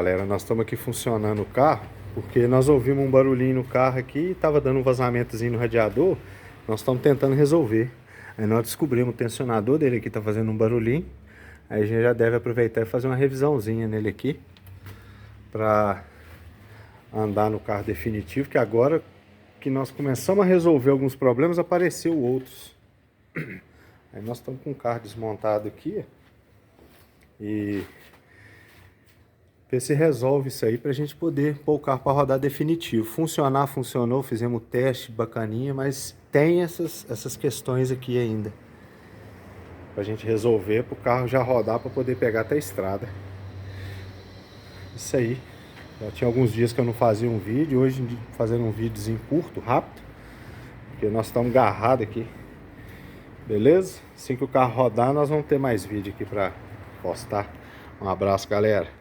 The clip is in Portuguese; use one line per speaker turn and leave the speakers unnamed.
galera, nós estamos aqui funcionando o carro, porque nós ouvimos um barulhinho no carro aqui e estava dando um vazamentozinho no radiador. Nós estamos tentando resolver. Aí nós descobrimos o tensionador dele aqui está fazendo um barulhinho. Aí a gente já deve aproveitar e fazer uma revisãozinha nele aqui, para andar no carro definitivo, que agora que nós começamos a resolver alguns problemas, apareceu outros. Aí nós estamos com o carro desmontado aqui e ver se resolve isso aí pra gente poder pôr o carro para rodar definitivo. Funcionar, funcionou, fizemos o teste bacaninha, mas tem essas questões aqui ainda pra gente resolver, pro carro já rodar para poder pegar até a estrada. Isso aí. Já tinha alguns dias que eu não fazia um vídeo, hoje fazendo um videozinho curto, rápido, porque nós estamos agarrados aqui. Beleza? Assim que o carro rodar, nós vamos ter mais vídeo aqui para postar. Um abraço, galera.